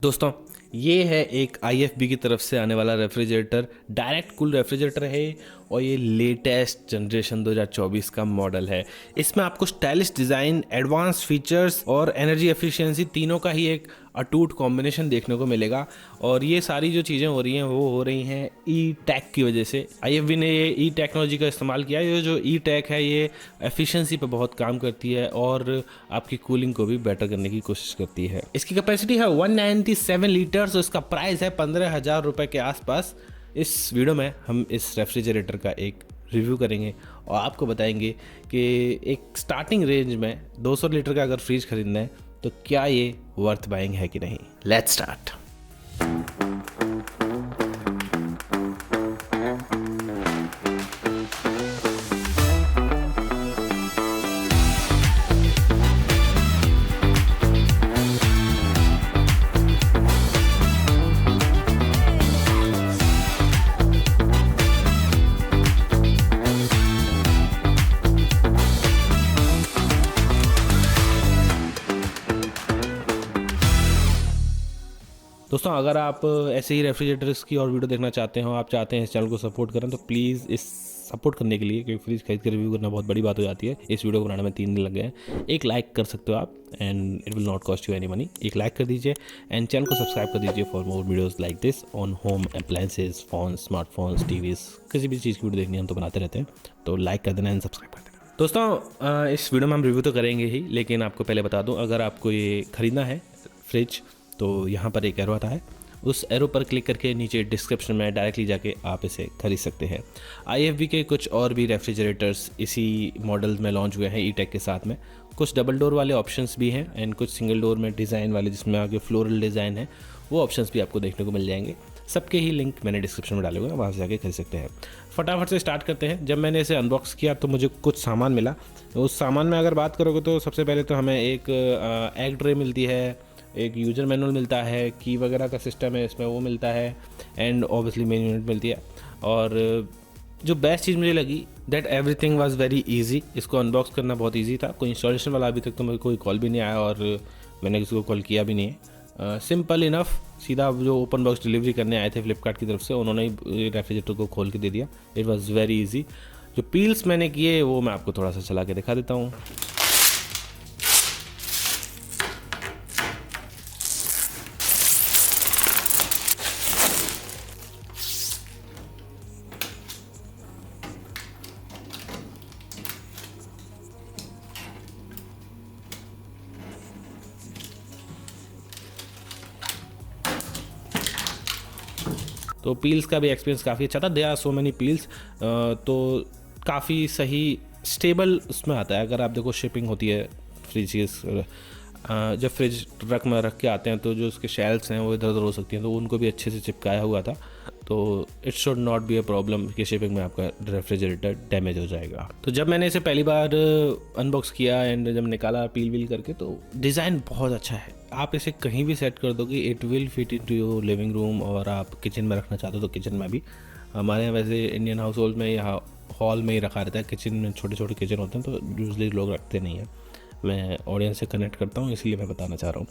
दोस्तों, ये है एक IFB की तरफ से आने वाला रेफ्रिजरेटर। डायरेक्ट कूल रेफ्रिजरेटर है और ये लेटेस्ट जनरेशन 2024 का मॉडल है। इसमें आपको स्टाइलिश डिज़ाइन, एडवांस फीचर्स और एनर्जी एफिशिएंसी तीनों का ही एक अटूट कॉम्बिनेशन देखने को मिलेगा। और ये सारी जो चीज़ें हो रही हैं वो हो रही हैं ई-टेक की वजह से। IFB ने ये ई टेक्नोलॉजी का इस्तेमाल किया। ये जो ई-टेक है ये एफिशिएंसी पे बहुत काम करती है और आपकी कूलिंग को भी बेटर करने की कोशिश करती है। इसकी कैपेसिटी है 197 लीटर्स और इसका प्राइस है 15,000 रुपये के आसपास। इस वीडियो में हम इस रेफ्रिजरेटर का एक रिव्यू करेंगे और आपको बताएंगे कि एक स्टार्टिंग रेंज में 200 लीटर का अगर फ्रिज खरीदना है तो क्या ये वर्थ बाइंग है कि नहीं। Let's start. दोस्तों, अगर आप ऐसे ही रेफ्रिजरेटर्स की और वीडियो देखना चाहते हो, आप चाहते हैं इस चैनल को सपोर्ट करें, तो प्लीज़ इस सपोर्ट करने के लिए, क्योंकि फ्रिज खरीद के रिव्यू करना बहुत बड़ी बात हो जाती है, इस वीडियो को बनाने में 3 दिन लग गए हैं। एक लाइक कर सकते हो आप and it will not cost you any money. एक लाइक कर दीजिए एंड चैनल को सब्सक्राइब कर दीजिए for more videos like this on home appliances, phone, smartphones, TVs. किसी भी चीज़ की वीडियो देखनी हम तो बनाते रहते हैं, तो लाइक कर देना एंड सब्सक्राइब कर देना। दोस्तों, इस वीडियो में हम रिव्यू तो करेंगे ही, लेकिन आपको पहले बता दूँ, अगर आपको ये ख़रीदना है फ्रिज तो यहाँ पर एक एरो आता है, उस एरो पर क्लिक करके नीचे डिस्क्रिप्शन में डायरेक्टली जाके आप इसे खरीद सकते हैं। IFB के कुछ और भी रेफ्रिजरेटर्स इसी मॉडल में लॉन्च हुए हैं ई-टेक के साथ में। कुछ डबल डोर वाले ऑप्शंस भी हैं एंड कुछ सिंगल डोर में डिज़ाइन वाले, जिसमें आगे फ्लोरल डिज़ाइन है, वो ऑप्शंस भी आपको देखने को मिल जाएंगे। सबके ही लिंक मैंने डिस्क्रिप्शन में डाले हुए हैं, वहाँ से जाके खरीद सकते हैं। फटाफट से स्टार्ट करते हैं। जब मैंने इसे अनबॉक्स किया तो मुझे कुछ सामान मिला। उस सामान में अगर बात करोगे तो सबसे पहले तो हमें एक एग ट्रे मिलती है, एक यूज़र मैनुअल मिलता है, की वगैरह का सिस्टम है इसमें वो मिलता है एंड ऑब्वियसली मेन यूनिट मिलती है। और जो बेस्ट चीज़ मुझे लगी that everything was very easy. इसको अनबॉक्स करना बहुत इजी था। कोई इंस्टॉलेशन वाला अभी तक तो मुझे कोई कॉल भी नहीं आया और मैंने किसी को कॉल किया भी नहीं है। सिंपल इनफ, सीधा जो ओपन बॉक्स डिलीवरी करने आए थे फ्लिपकार्ट की तरफ से, उन्होंने ही रेफ्रिजरेटर को खोल के दे दिया। It was very easy. जो पील्स मैंने किए वो मैं आपको थोड़ा सा चला के दिखा देता हूँ। तो पील्स का भी एक्सपीरियंस काफ़ी अच्छा था। They are so many peels, तो काफ़ी सही स्टेबल उसमें आता है। अगर आप देखो शिपिंग होती है फ्रिज की, जब फ्रिज ट्रक में रख के आते हैं तो जो उसके शेल्फ्स हैं वो इधर उधर हो सकती हैं, तो उनको भी अच्छे से चिपकाया हुआ था। तो it should not be a problem कि शिपिंग में आपका रेफ्रिजरेटर डैमेज हो जाएगा। तो जब मैंने इसे पहली बार अनबॉक्स किया एंड जब निकाला पील वील करके, तो डिज़ाइन बहुत अच्छा है। आप इसे कहीं भी सेट कर दोगे, it will fit into your living room, और आप किचन में रखना चाहते हो तो किचन में भी। हमारे यहाँ वैसे इंडियन हाउस होल्ड में यहाँ हॉल में ही रखा रहता है। किचन में छोटे छोटे किचन होते हैं तो यूजली लोग रखते नहीं हैं। मैं ऑडियंस से कनेक्ट करता हूँ, इसलिए मैं बताना चाह रहा हूँ।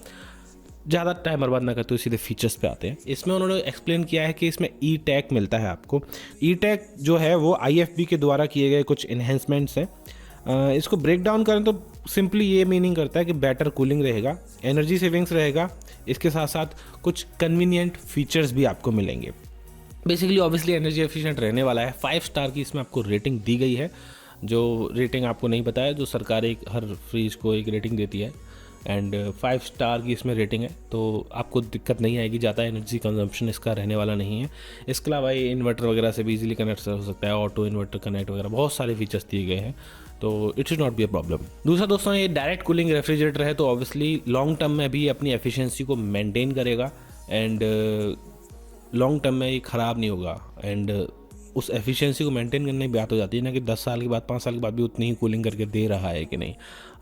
ज़्यादा टाइम बर्बाद ना करते हुए सीधे फीचर्स पे आते हैं। इसमें उन्होंने एक्सप्लेन किया है कि इसमें ई-टेक मिलता है आपको। ई-टेक जो है वो IFB के द्वारा किए गए कुछ इन्हेंसमेंट्स हैं। इसको ब्रेक डाउन करें तो सिंपली ये मीनिंग करता है कि बेटर कूलिंग रहेगा, एनर्जी सेविंग्स रहेगा, इसके साथ साथ कुछ कन्वीनियंट फीचर्स भी आपको मिलेंगे। बेसिकली ऑब्वियसली एनर्जी एफिशिएंट रहने वाला है। 5 स्टार की इसमें आपको रेटिंग दी गई है। जो रेटिंग आपको नहीं पता है, जो सरकार एक हर फ्रिज को एक रेटिंग देती है एंड 5 स्टार की इसमें रेटिंग है, तो आपको दिक्कत नहीं आएगी। ज़्यादा एनर्जी कंजम्पशन इसका रहने वाला नहीं है। इसके अलावा ये इन्वर्टर वगैरह से भी इजीली कनेक्ट हो सकता है, ऑटो इन्वर्टर कनेक्ट वगैरह बहुत सारे फीचर्स दिए गए हैं, तो it should not be a problem. दूसरा दोस्तों, ये डायरेक्ट कूलिंग रेफ्रिजरेटर है, तो ऑब्वियसली लॉन्ग टर्म में भी अपनी एफिशिएंसी को मेंटेन करेगा एंड लॉन्ग टर्म में ये ख़राब नहीं होगा एंड उस एफिशिएंसी को मेंटेन करने की बात हो जाती है ना कि 10 साल के बाद 5 साल के बाद भी उतनी ही कूलिंग करके दे रहा है कि नहीं।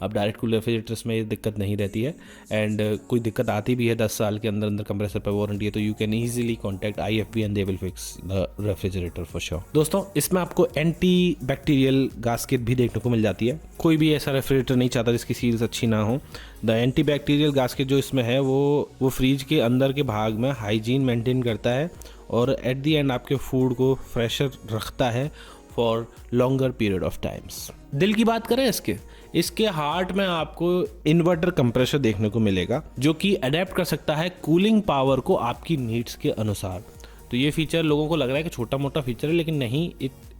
अब डायरेक्ट कूल रेफ्रिजरेटर्स में ये दिक्कत नहीं रहती है, एंड कोई दिक्कत आती भी है 10 साल के अंदर कंप्रेसर पर वारंटी है तो you can easily contact IFB and they will fix the refrigerator for sure. दोस्तों इसमें आपको एंटी बैक्टीरियल गास्केट भी देखने को मिल जाती है। कोई भी ऐसा रेफ्रिजरेटर नहीं चाहता जिसकी सील्स अच्छी ना हो। द एंटी बैक्टीरियल गास्केट जो इसमें है वो फ्रिज के अंदर के भाग में हाइजीन मेंटेन करता है और एट दी एंड आपके फूड को फ्रेशर रखता है for longer period of times. दिल की बात करें इसके हार्ट में आपको इन्वर्टर कंप्रेसर देखने को मिलेगा जो कि अडेप्ट कर सकता है कूलिंग पावर को आपकी नीड्स के अनुसार। तो ये फीचर लोगों को लग रहा है कि छोटा मोटा फीचर है, लेकिन नहीं,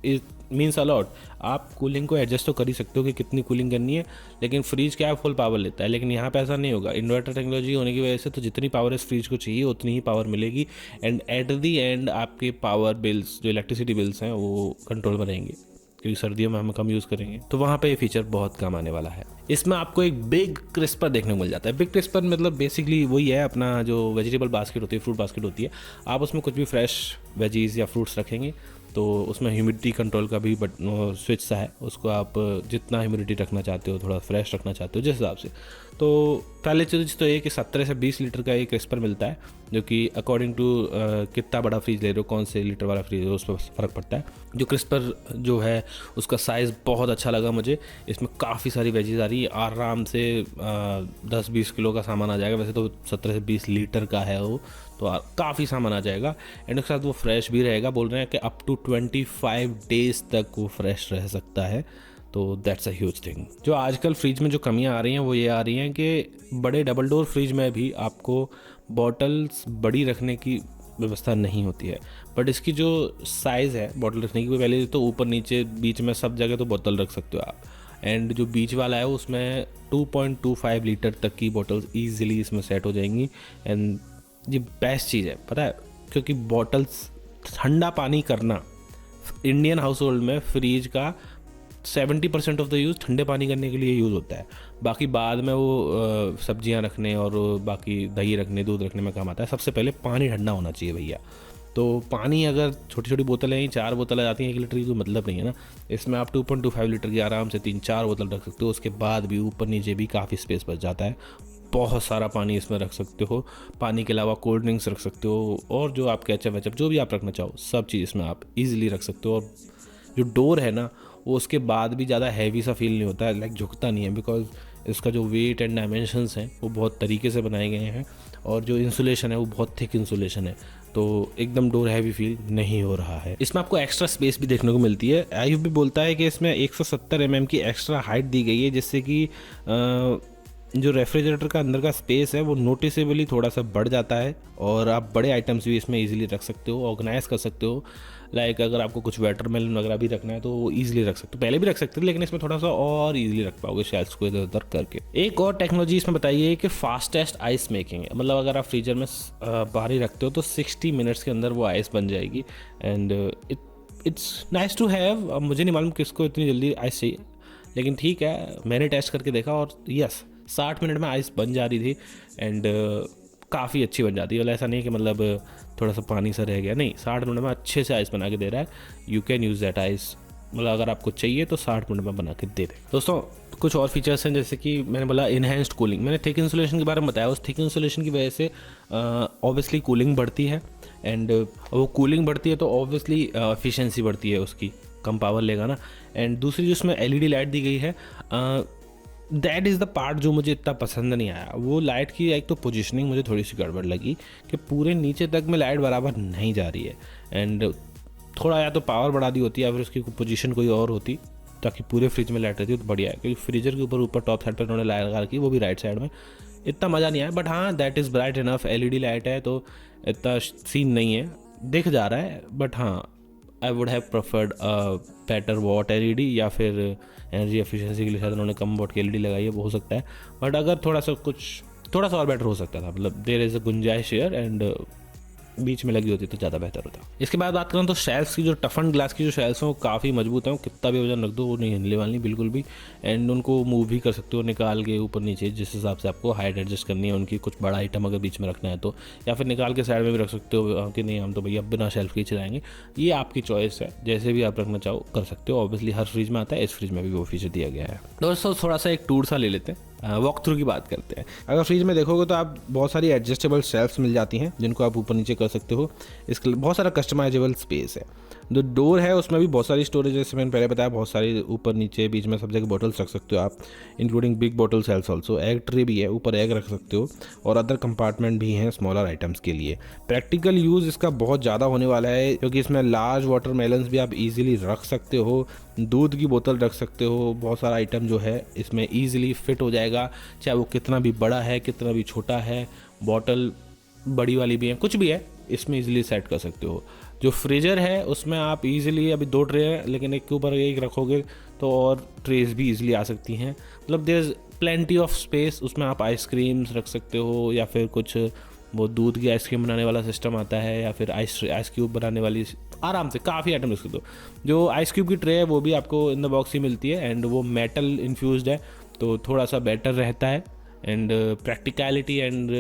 इट मीन्स अलॉट। आप कूलिंग को एडजस्ट तो कर ही सकते हो कि कितनी कूलिंग करनी है, लेकिन फ्रिज क्या है फुल पावर लेता है, लेकिन यहाँ पे ऐसा नहीं होगा। इन्वर्टर टेक्नोलॉजी होने की वजह से तो जितनी पावर इस फ्रिज को चाहिए उतनी ही पावर मिलेगी, एंड एट दी एंड आपके पावर बिल्स जो इलेक्ट्रिसिटी बिल्स हैं वो कंट्रोल में रहेंगे, क्योंकि सर्दियों में हम कम यूज़ करेंगे, तो वहाँ पे ये फीचर बहुत काम आने वाला है। इसमें आपको एक बिग क्रिस्पर देखने को मिल जाता है। बिग क्रिस्पर मतलब बेसिकली वही है अपना जो वेजिटेबल बास्केट होती है, फ्रूट बास्केट होती है। आप उसमें कुछ भी फ्रेश वेजीज या फ्रूट्स रखेंगे तो उसमें ह्यूमिडिटी कंट्रोल का भी स्विच सा है, उसको आप जितना ह्यूमिडिटी रखना चाहते हो, थोड़ा फ्रेश रखना चाहते हो जिस हिसाब से। तो पहले चीज़ तो ये कि 17 से 20 लीटर का एक क्रिस्पर मिलता है, जो कि अकॉर्डिंग टू कितना बड़ा फ्रिज ले रहे हो, कौन से लीटर वाला फ्रिज है, उस पर फ़र्क पड़ता है। जो क्रिस्पर जो है उसका साइज़ बहुत अच्छा लगा मुझे। इसमें काफ़ी सारी वेजीज आ रही है, आराम से 10-20 किलो का सामान आ जाएगा। वैसे तो 17 से 20 लीटर का है वो, तो काफ़ी सामान आ जाएगा, एंड उसके साथ वो फ्रेश भी रहेगा। बोल रहे हैं कि अप टू 25 डेज तक वो फ्रेश रह सकता है, तो दैट्स अ ह्यूज थिंग। जो आजकल फ्रिज में जो कमियां आ रही हैं वो ये आ रही हैं कि बड़े डबल डोर फ्रिज में भी आपको बॉटल्स बड़ी रखने की व्यवस्था नहीं होती है, बट इसकी जो साइज़ है बॉटल रखने की, पहले तो ऊपर नीचे बीच में सब जगह तो बोतल रख सकते हो आप, एंड जो बीच वाला है उसमें 2.25 लीटर तक की बॉटल्स ईजिली इसमें सेट हो जाएंगी। एंड ये बेस्ट चीज़ है, पता है, क्योंकि बॉटल्स ठंडा पानी करना इंडियन हाउस होल्ड में फ्रिज का 70% ऑफ द यूज़ ठंडे पानी करने के लिए यूज़ होता है। बाकी बाद में वो सब्जियां रखने और बाकी दही रखने, दूध रखने में काम आता है। सबसे पहले पानी ठंडा होना चाहिए भैया। तो पानी अगर छोटी छोटी बोतलें ही 4 बोतलें आती हैं 1 लीटर की, तो मतलब नहीं है ना। इसमें आप 2.25 लीटर की आराम से 3-4 बोतल रख सकते हो। उसके बाद भी ऊपर नीचे भी काफ़ी स्पेस बच जाता है। बहुत सारा पानी इसमें रख सकते हो। पानी के अलावा कोल्ड ड्रिंक्स रख सकते हो, और जो आप केचप वेचप जो भी आप रखना चाहो सब चीज़ इसमें आप इजीली रख सकते हो। और जो डोर है ना वो उसके बाद भी ज़्यादा हैवी सा फील नहीं होता है, लाइक झुकता नहीं है, बिकॉज इसका जो वेट एंड डायमेंशंस हैं वो बहुत तरीके से बनाए गए हैं, और जो इंसुलेशन है वो बहुत थिक इंसुलेशन है, तो एकदम डोर हैवी फील नहीं हो रहा है। इसमें आपको एक्स्ट्रा स्पेस भी देखने को मिलती है। IFB भी बोलता है कि इसमें 170 mm की एक्स्ट्रा हाइट दी गई है, जिससे कि जो रेफ्रिजरेटर का अंदर का स्पेस है वो नोटिसेबली थोड़ा सा बढ़ जाता है, और आप बड़े आइटम्स भी इसमें इजीली रख सकते हो, ऑर्गेनाइज कर सकते हो। लाइक अगर आपको कुछ वाटरमेलन वगैरह भी रखना है तो वो ईजिली रख सकते हो। पहले भी रख सकते थे, लेकिन इसमें थोड़ा सा और ईजिली रख पाओगे शेल्फ्स को इधर उधर करके। एक और टेक्नोलॉजी इसमें बताइए कि फास्टेस्ट आइस मेकिंग है। मतलब अगर आप फ्रीजर में बाहर ही रखते हो तो 60 मिनट्स के अंदर वो आइस बन जाएगी, and it's nice to have. अब मुझे नहीं मालूम किसको इतनी जल्दी आइस चाहिए, लेकिन ठीक है, मैंने टेस्ट करके देखा और यस 60 मिनट में आइस बन जा रही थी, एंड काफ़ी अच्छी बन जाती है। मतलब ऐसा नहीं कि मतलब थोड़ा सा पानी सा रह गया, नहीं, 60 मिनट में अच्छे से आइस बना के दे रहा है। You can use that ice, मतलब अगर आपको चाहिए तो 60 मिनट में बना के दे दे। दोस्तों कुछ और फीचर्स हैं, जैसे कि मैंने बोला इनहेंस्ड कूलिंग। मैंने थिक इंसुलेशन के बारे में बताया। उस थिक इंसुलेशन की वजह से ऑब्वियसली कूलिंग बढ़ती है, एंड वो कूलिंग बढ़ती है तो ऑब्वियसली एफिशिएंसी बढ़ती है, उसकी कम पावर लेगा ना। एंड दूसरी जो उसमें LED लाइट दी गई है, दैट इज़ द पार्ट जो मुझे इतना पसंद नहीं आया। वो लाइट की एक तो पोजीशनिंग मुझे थोड़ी सी गड़बड़ लगी कि पूरे नीचे तक में लाइट बराबर नहीं जा रही है, एंड थोड़ा या तो पावर बढ़ा दी होती है या फिर उसकी पोजीशन कोई और होती ताकि पूरे फ्रिज में लाइट रहती है तो बढ़िया है। क्योंकि फ्रीजर के ऊपर टॉप साइड पर उन्होंने लाइट लगा रखी, वो भी राइट साइड में, इतना मज़ा नहीं आया। बट हाँ, that is bright enough. LED light है तो इतना सीन नहीं है, दिख जा रहा है। बट हाँ, I would have preferred better what LED, या फिर एनर्जी एफिशिएंसी के लिए शायद उन्होंने कम वॉट की LED लगाई है, वो हो सकता है। बट अगर थोड़ा सा और बेटर हो सकता था, मतलब देयर इज़ अ गुंजाइश हियर, एंड बीच में लगी होती तो ज़्यादा बेहतर होता। इसके बाद बात करूँ तो शेल्फ्स की, जो टफन ग्लास की जो शेल्फ्स हैं वो काफ़ी मजबूत हैं, कितना भी वजन रख दो वो नहीं हिलने वाली बिल्कुल भी। एंड उनको मूव भी कर सकते हो निकाल के ऊपर नीचे, जिस हिसाब से आपको हाइट एडजस्ट करनी है उनकी। कुछ बड़ा आइटम अगर बीच में रखना है तो, या फिर निकाल के साइड में भी रख सकते हो कि नहीं हम तो भैया बिना शेल्फ के ही चलाएंगे। ये आपकी चॉइस है, जैसे भी आप रखना चाहो कर सकते हो। ऑब्वियसली हर फ्रिज में आता है, इस फ्रिज में भी वो फीचर दिया गया है। दोस्तों थोड़ा सा एक टूर सा ले लेते हैं, वॉक थ्रू की बात करते हैं। अगर फ्रिज में देखोगे तो आप बहुत सारी एडजस्टेबल शेल्फ्स मिल जाती हैं जिनको आप ऊपर नीचे कर सकते हो। इसके बहुत सारा कस्टमाइजेबल स्पेस है। जो डोर है उसमें भी बहुत सारी स्टोरेज, जैसे मैंने पहले बताया, बहुत सारी ऊपर नीचे बीच में सब जगह बॉटल्स रख सकते हो आप, including big bottle sales also. Egg tray भी है, ऊपर एग रख सकते हो, और अदर कंपार्टमेंट भी हैं स्मॉलर आइटम्स के लिए। प्रैक्टिकल यूज़ इसका बहुत ज़्यादा होने वाला है, क्योंकि इसमें लार्ज वाटरमेलन्स भी आप इजीली रख सकते हो, दूध की बोतल रख सकते हो। बहुत सारा आइटम जो है इसमें ईजिली फिट हो जाएगा, चाहे वो कितना भी बड़ा है कितना भी छोटा है। बॉटल बड़ी वाली भी है, कुछ भी है, इसमें इजीली सेट कर सकते हो। जो फ्रीजर है उसमें आप इजीली, अभी 2 ट्रे हैं लेकिन एक के ऊपर एक रखोगे तो और ट्रेस भी इजीली आ सकती हैं। मतलब there is plenty of space. उसमें आप आइसक्रीम्स रख सकते हो, या फिर कुछ वो दूध की आइसक्रीम बनाने वाला सिस्टम आता है, या फिर आइस क्यूब बनाने वाली, आराम से काफ़ी आइटम रख सकते हो। जो आइस क्यूब की ट्रे है वो भी आपको इन द बॉक्स ही मिलती है, एंड वो मेटल इन्फ्यूज्ड है तो थोड़ा सा बेटर रहता है। एंड प्रैक्टिकलिटी एंड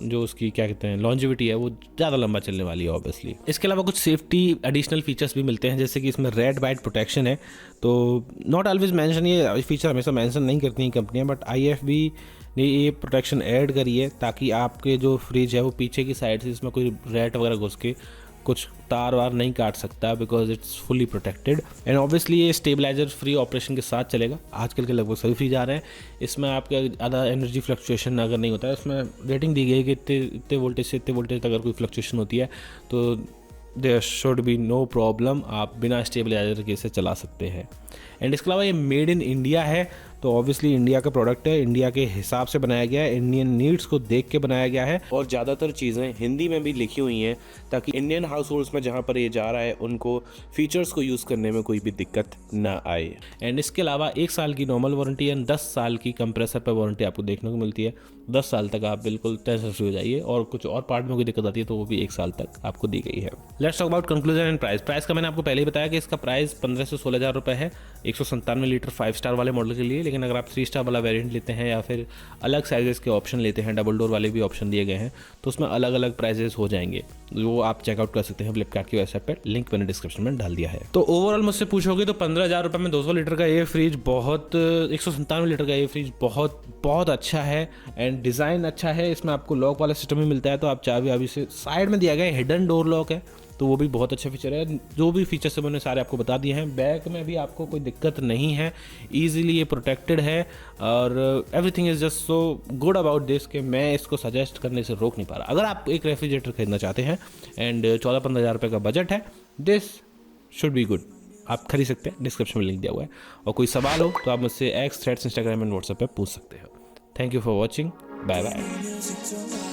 जो उसकी क्या कहते हैं लॉन्जिविटी है वो ज़्यादा लंबा चलने वाली है ऑब्वियसली। इसके अलावा कुछ सेफ्टी एडिशनल फीचर्स भी मिलते हैं, जैसे कि इसमें रेड वाइट प्रोटेक्शन है। तो नॉट ऑलवेज मेंशन, ये फीचर हमेशा मेंशन नहीं करती हैं कंपनियां, बट IFB ने ये प्रोटेक्शन ऐड करी है ताकि आपके जो फ्रिज है वो पीछे की साइड से इसमें कोई रैट वगैरह घुस के कुछ तार वार नहीं काट सकता, because it's fully protected. And obviously ये स्टेबलाइजर फ्री ऑपरेशन के साथ चलेगा। आजकल के लगभग सभी फ्रिज आ रहे हैं, इसमें आपका ज़्यादा एनर्जी फ्लक्चुएशन अगर नहीं होता है। इसमें रेटिंग दी गई है कि इतने वोल्टेज से इतने वोल्टेज तक अगर कोई फ्लक्चुएशन होती है तो there should be no problem, आप बिना स्टेबलाइजर के इसे चला सकते हैं। एंड इसके अलावा ये मेड इन इंडिया है, तो ऑब्वियसली इंडिया का प्रोडक्ट है, इंडिया के हिसाब से बनाया गया है, इंडियन नीड्स को देख के बनाया गया है, और ज़्यादातर चीज़ें हिंदी में भी लिखी हुई हैं ताकि इंडियन हाउस होल्ड्स में जहाँ पर ये जा रहा है उनको फीचर्स को यूज़ करने में कोई भी दिक्कत ना आए। एंड इसके अलावा 1 साल की नॉर्मल वारंटी एंड 10 साल की कंप्रेसर पर वारंटी आपको देखने को मिलती है। 10 साल तक आप बिल्कुल टेंशन फ्री हो जाइए, और कुछ और पार्ट में कोई दिक्कत आती है तो वो भी 1 साल तक आपको दी गई है। Let's talk about conclusion and price. Price का मैंने आपको पहले ही बताया कि इसका प्राइस 15 से 16 हज़ार रुपये है 197 लीटर 5 स्टार वाले मॉडल के लिए। लेकिन अगर आप 3 स्टार वाला वेरिएंट लेते हैं या फिर अलग साइजेस के ऑप्शन लेते हैं, डबल डोर वाले भी ऑप्शन दिए गए हैं, तो उसमें अलग अलग प्राइजेस हो जाएंगे, वो आप चेकआउट कर सकते हैं फ्लिपकार्ट की वेबसाइट पर, लिंक मैंने डिस्क्रिप्शन में डाल दिया है। तो ओवरऑल मुझसे पूछोगे तो 15 हज़ार रुपये में 200 लीटर का ये फ्रिज बहुत 197 लीटर का ये फ्रिज बहुत अच्छा है, एंड डिज़ाइन अच्छा है। इसमें आपको लॉक वाला सिस्टम भी मिलता है, तो आप चाबी अभी से साइड में दिया गया हिडन डोर लॉक है, तो वो भी बहुत अच्छा फीचर है। जो भी फीचर्स है मैंने सारे आपको बता दिए हैं। बैक में भी आपको कोई दिक्कत नहीं है, ईजिली ये प्रोटेक्टेड है, और everything is just so good about this कि मैं इसको सजेस्ट करने से रोक नहीं पा रहा। अगर आप एक रेफ्रिजरेटर खरीदना चाहते हैं एंड 14-15 हज़ार रुपये का बजट है, दिस शुड बी गुड, आप खरीद सकते हैं। डिस्क्रिप्शन में लिंक दिया हुआ है, और कोई सवाल हो तो आप मुझसे X, Threads, Instagram and WhatsApp पर पूछ सकते हो। Thank you for watching, bye bye.